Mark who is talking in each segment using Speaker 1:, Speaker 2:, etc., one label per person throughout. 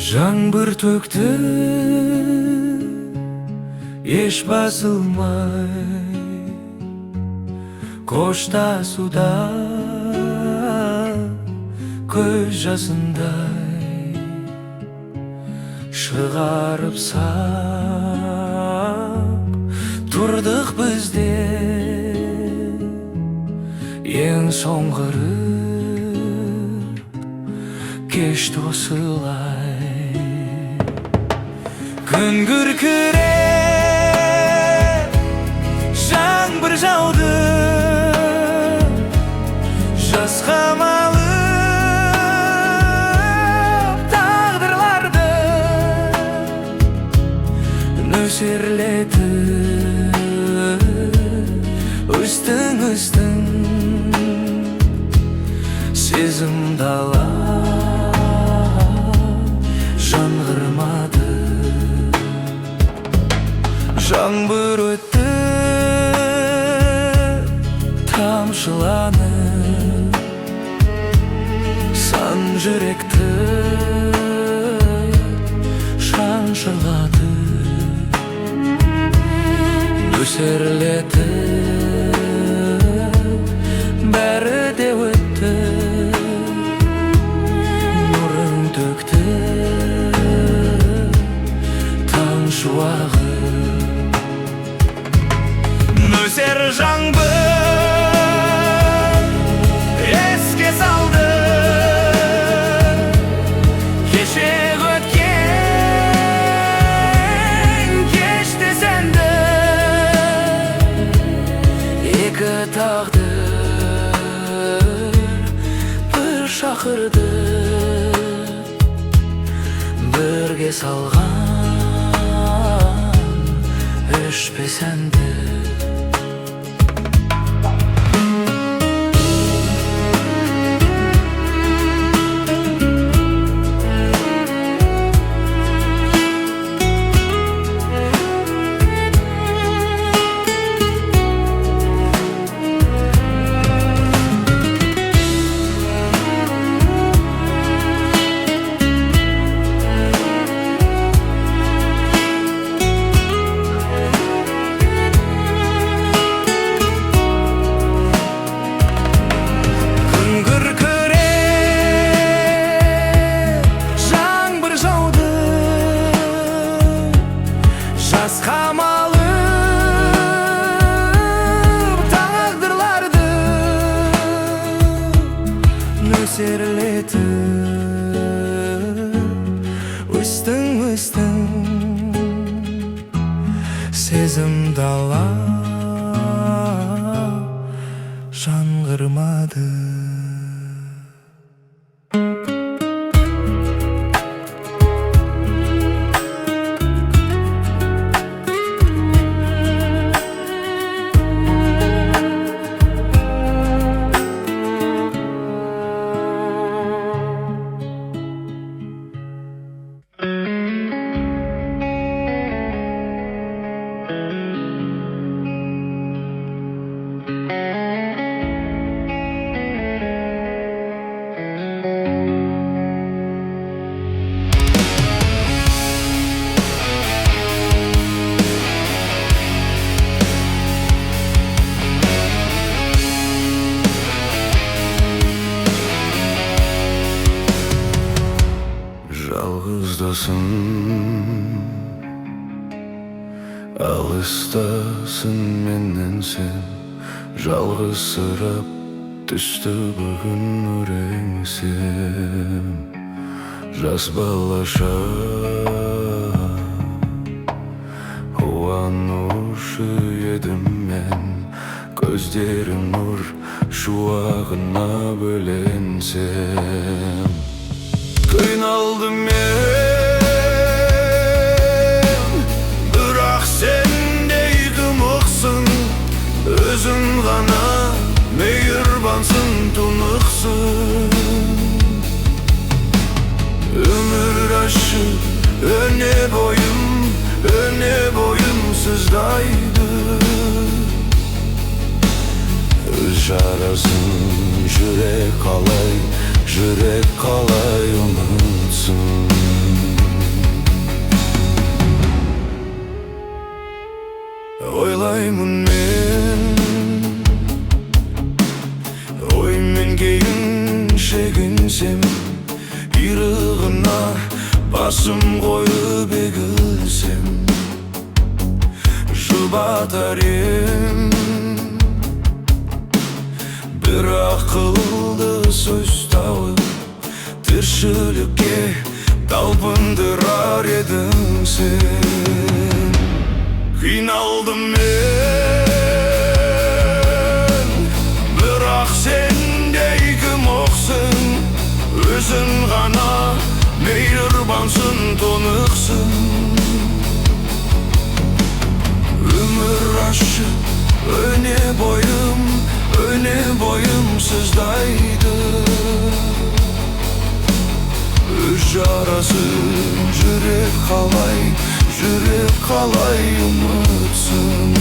Speaker 1: Жаңбыр төкті, еш басылмай, қоштасуда көз жасындай шығарып сап тұрдық бізде ең соңғыры кешті осылай. Күн күркіреп жаңбыр жауды, жасқа малып тағдырларды нөсерлетіп өстің сезім дала жаңғырмады. Жаңбыр өтті тамшыланып, сан жүректі шаншырлады, нөсерлетіп бәрі де өтті, нұрын төкті таң шуағы. Нөсер жаңбыр еске салды кешегі өткен кешті сәнді, екі тағдыр бір шақырды, бірге салған өшпес әнді. Жасқа малып тағдырларды нөсерлетіп өстің сезім дала жаңғырмады. Жалғыз досым, алыстасың менен сен, жалғызсырап түсті бүгін өреңсем. Жас балаша қуанушы едім мен, көздерің нұр шуағына бөленсем. Қиналдым мен, бірақ сендей тымықсың, өзің ғана мейірбансың, тұнықсың. Өмір ашып өне бойым сыздайды, өз жарасын жүрек қалай unutsun. ardına basım koyup egilsem, Жұбатарым bir akıldı söz tavı, tіршілікке талпындырар едің сен. Қиналдым мен, бірақ сендей кім оқсын, өзің ғана мейірбансың, тонықсың. Ömür aşı öne boyum sızdaydı. Öz yarasın yürek kalay umutsın.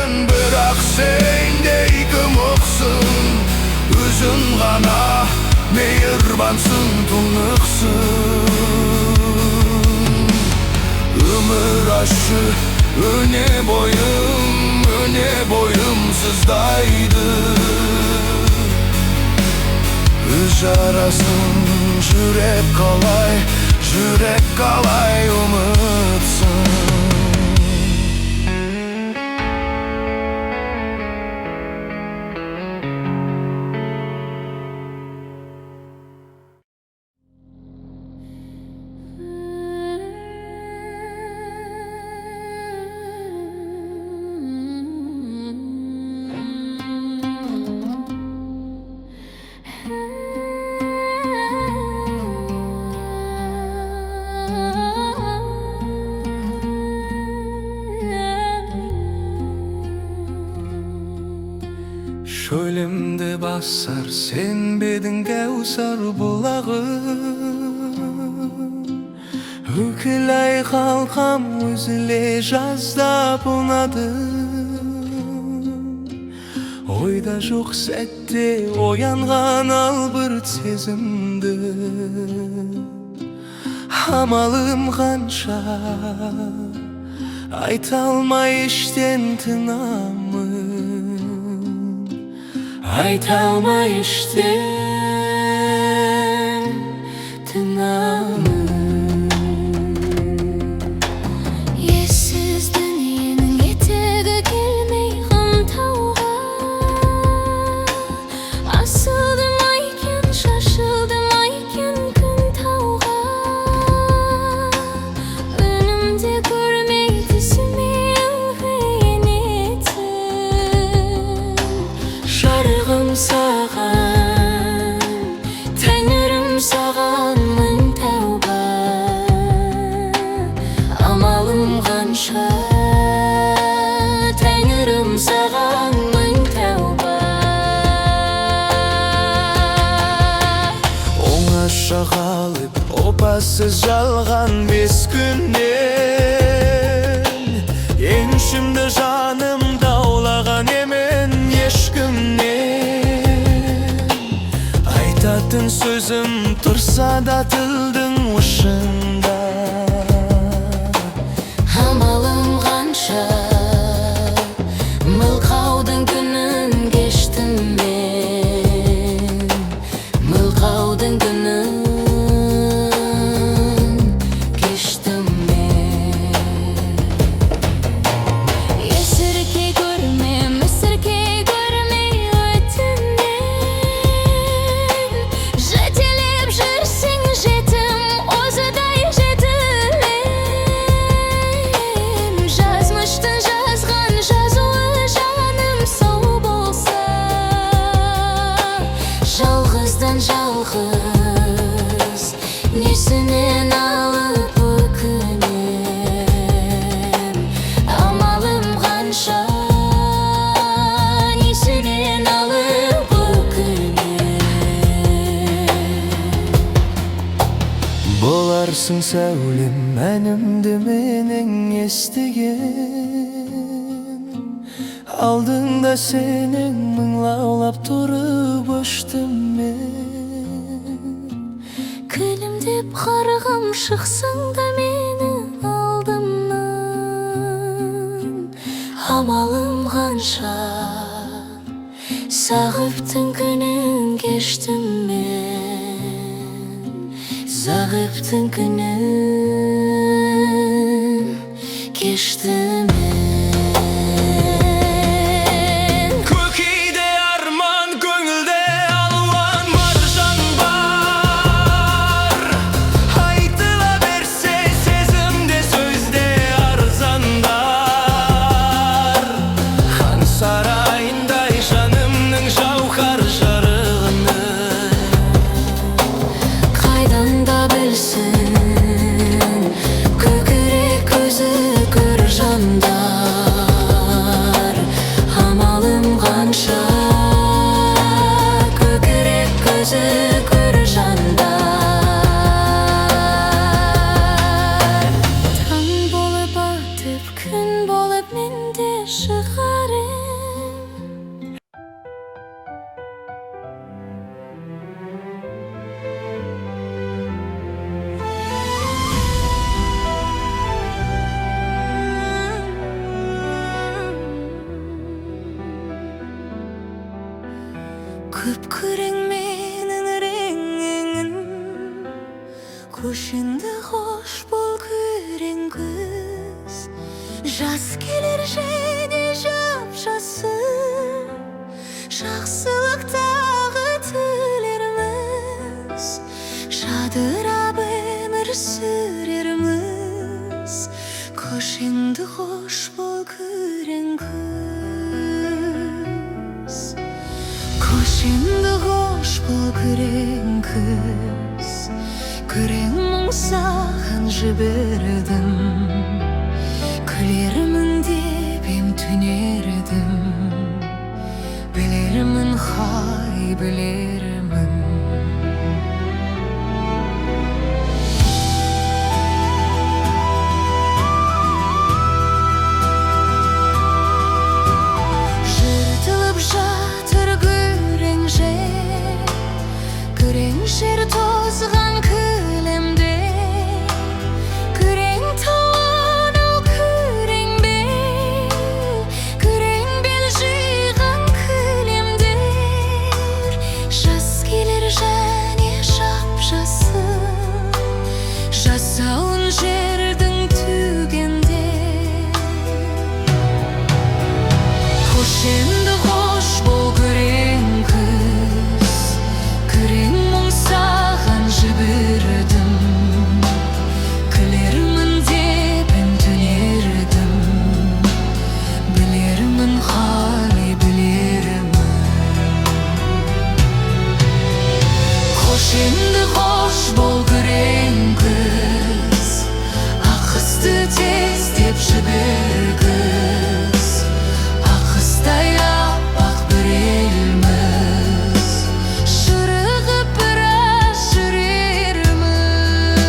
Speaker 1: Ben bırak sendey kім оқсын, өзің ғана мейірбансың, тұнықсың. Ömür aşı öne boyum sızdaydı. Öz yarasın yürek kalay umutsın. Şölemde basar sen bedin Kevsar bulağı, Hükülay halkam üzüle jazdap unadı. Oyda жоқ sette oyangan albırt sezimdi. Amalım kança aytalmay işten tınamı, aytalmay işten tınamı.
Speaker 2: Ессіз дүниенің етегі келмей қымтауға, асылдым айкен, шашылдым айкен күн тауға. Önümde görmей түсіме ылғи енетін, жарығым саған, тәңірім саған мың тәуба. Amalım қанша, тәңірім саған мың тәуба.
Speaker 1: Оңаша қалып опасыз жалған 5 күннен, еншімді жаным даулаған емен ешкімнен. Айтатын сөзім тұрса да тілдің ұшында.
Speaker 2: Amalım қанша, мылқаудың күнін кештім мен, мылқаудың күнін кештім мен. Есірке көрме, мүсірке көрмей өтінен, жетелеп жүрсең жетім озыдай жетілем. Жазмыштың жазған жазуы жаным сау болса, жалғыздан жалғыз несінен алып өкінем. Amalım қанша, несінен алып өкінем.
Speaker 1: Olsun sevlim benim mening estigen Aldığında senin mыңlaulap turup öçtüm men
Speaker 2: Gülüm dep kargam şıksın da meni aldımdan Amalım kança Sağıptın günün geçtim men Sağıptın günün geçtim men
Speaker 1: Kökide arman, göңülde alvan marjan bar Aytıla berse sezimde sözde arzandar Han sarayınday janımның жауһар жарыгыны
Speaker 2: Kaydan da bilsin Kökürek gözü gör jandar Amalım kança Kökürek gözü gör jandar Tan bolup atıp gün bolup mende şıgarım Kıpkırın menin rengin Kuşunda hoş bol küren kız Jaz gelir jene japjası Жақсылықтағы тілеріміз Жадырап өмір сүрерміз Көшіңді хош бол күрең күз Көшіңді хош бол күрең күз Күрең мұң саған жібердім Күлермін деп ем түнердім Білермін хай білермін Жыртылып жатыр күрең жер тозған кілемде Күрең тауан ал күрең бел жиған кілемдер Жас келер және жап-жасы Жасауын жердің түгенде Хош енді хош бол күрең күз Күрең мұң саған жібердім Күлермін деп ем түнердім Білермін қалай білермін Хош енді хош бол күрең күз Ақысты тез деп жібергіз Ақыстай аппақ бір елміз Шырығып біраз жүрерміз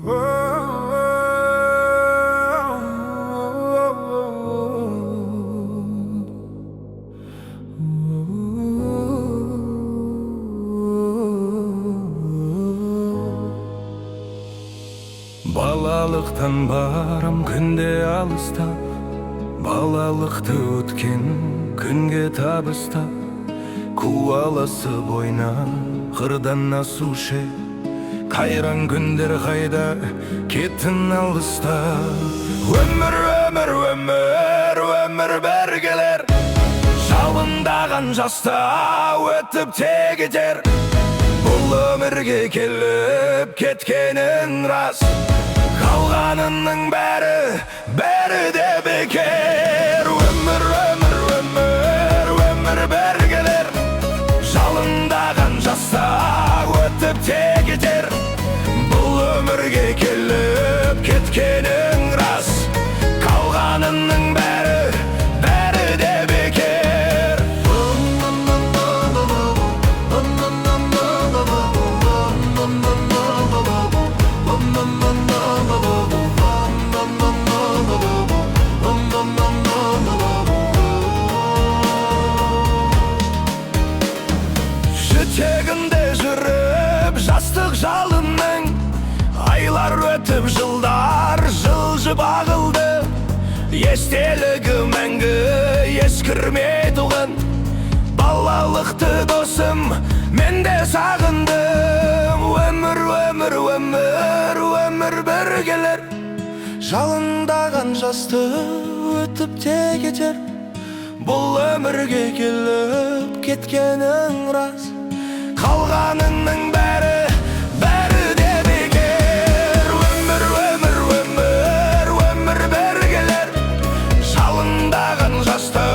Speaker 1: Балалықтан барам күнде алыста, балалықты өткен күнге табыста, куаласы бойна қырдан асушы, қайран күндер қайда кеттін алыста. Өмір, өмір, өмір, өмір бір келер, жалындаған жаста өтіп те кетер. Бұл өмірге келіп кеткенің рас, қалғанының бәрі де бекер. Өмір, өмір, өмір, өмір бір келер, жалындаған жаста өтіп те кетер. Бұл өмірге келіп кеткенің рас, қалғанының бәрі де бекер. Жетегінде жүріп жастық жалынның, айлар өтіп жылдар жылжып ағылды. Естелігі мәңгі ескірмей туған, балалықты досым мен де сағындым. Өмір, өмір, өмір, өмір бір келер, жалындаған жасты өтіп те кетер. Бұл өмірге келіп кеткенің рас, қалғанының бәрі де бекер. Өмір, өмір, өмір, өмір бір келер, жалындаған жаста